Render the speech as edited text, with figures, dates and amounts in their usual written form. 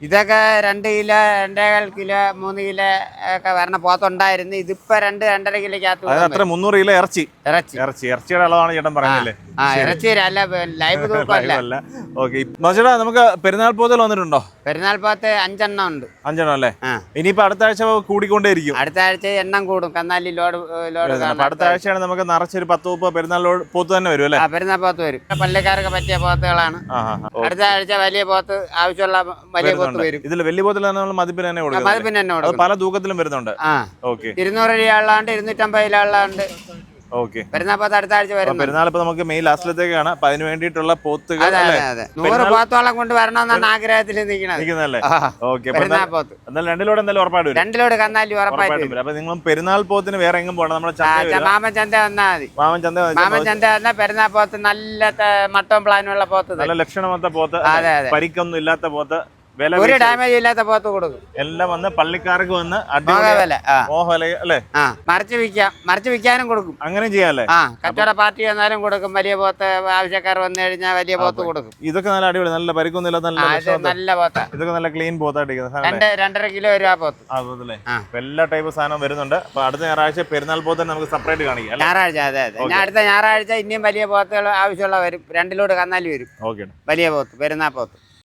ഇതൊക്കെ 2 kilo 2.25 kilo 3 kilo ഒക്കെ വരണ പോത്തുണ്ടായിരുന്നു. ഇതിപ്പോ 2-2.5 കിലോക്കകത്ത് അത്ര 300 കിലോ ഇറച്ചിയുടെ അളവാണ് ചേട്ടൻ പറഞ്ഞല്ലേ? ഇറച്ചി അല്ല, ലൈവ് തൂക്കമല്ല. ഓക്കെ, ചേട്ടാ നമുക്ക് പെരുന്നാൾ പോത്തൽ വന്നിട്ടുണ്ടോ? പെരുന്നാൾ പോത്ത് 5 എണ്ണം ഉണ്ട്. 5 എണ്ണം അല്ലേ? ഇനിയിപ്പോ അടുത്ത ആഴ്ച കൂടിക്കൊണ്ടേയിരിക്കും. അടുത്ത ആഴ്ച എണ്ണം കൂടും. കന്നാലി ലോഡ് അടുത്ത ആഴ്ചയാണ് നമുക്ക് നിറച്ചൊരു 10-30 പെരുന്നാൾ പോത്ത് തന്നെ വരും അല്ലേ? പെരുന്നാൾ പോത്ത് വരും. പള്ളിക്കാർക്ക് പറ്റിയ പോത്തുകളാണ്. അടുത്ത ആഴ്ച വലിയ പോത്ത് ആവശ്യമുള്ള വലിയ പോത്ത് വരും. ഇതിൽ വലിയ പോത്തിൽ മതിപ്പിന് തന്നെ കൊടുക്കും. പല തൂക്കത്തിലും വരുന്നുണ്ട്. 200 രൂപയുള്ളതുണ്ട്, 250 രൂപയുള്ളതുണ്ട്. ഓക്കെ, പെരുന്നാൾ പോത്ത് അടുത്ത ആഴ്ച വരും. പെരുന്നാൾ ഇപ്പൊ നമുക്ക് മെയ് ലാസ്റ്റിലത്തേക്കാണ്. അപ്പൊ അതിന് വേണ്ടിയിട്ടുള്ള പോത്തുകൾ 100 പോത്തോളം കൊണ്ട് വരണമെന്നാണ് ആഗ്രഹത്തിൽ നിൽക്കുന്നല്ലേ? ഓക്കെ, പോത്ത് എന്തായാലും 2 ലോഡ് എന്തായാലും ഉറപ്പായിട്ട് വരും. 2 ലോഡ് കന്നാലി ഉറപ്പായിട്ട് വരും. അപ്പൊ നിങ്ങൾ പെരുന്നാൾ പോത്തിന് വേറെ എങ്ങും പോകണം, നമ്മുടെ മാമൻ ചന്ത വന്നാൽ മതി. മാമൻ ചന്ത വന്നാൽ പെരുന്നാൾ പോത്ത് നല്ല മട്ടവും പ്ലാനുമുള്ള പോത്ത്, നല്ല ലക്ഷണമൊത്ത പോത്ത്, പരിക്കൊന്നും ഇല്ലാത്ത പോത്ത്, ഒരു ഡാമേജ് ഇല്ലാത്ത പോത്ത് കൊടുക്കും. എല്ലാം വന്ന് പള്ളിക്കാർക്ക് വന്ന് മറിച്ച് വിൽക്കാനും കൊടുക്കും. അങ്ങനെ ചെയ്യാല്ലേ? കച്ചവട പാർട്ടി വന്നാലും കൊടുക്കും. വലിയ പോത്ത് ആവശ്യക്കാർ വന്നു കഴിഞ്ഞാൽ വലിയ പോത്ത് കൊടുക്കും. ഇതൊക്കെ നല്ല അടിപൊളി, നല്ല പരിക്കൊന്നും ഇല്ലാത്ത നല്ല പോത്ത. ഇതൊക്കെ നല്ല ക്ലീൻ പോത്തായിട്ട് 2-2.5 കിലോ വരും ആ പോത്ത്. അതല്ലേ? എല്ലാ ടൈപ്പ് സാധനം വരുന്നുണ്ട്. അപ്പൊ അടുത്ത ഞായറാഴ്ച പെരുന്നാൾ പോത്ത് നമുക്ക് സെപ്പറേറ്റ് കാണിക്കാം. ഞായറാഴ്ച, അതെ. അടുത്ത ഞായറാഴ്ച ഇനിയും വലിയ പോത്തുകൾ ആവശ്യമുള്ള വരും. 2 ലോഡ് കന്നാലി വരും. വലിയ പോത്ത്, പെരുന്നാൾ പോത്ത്.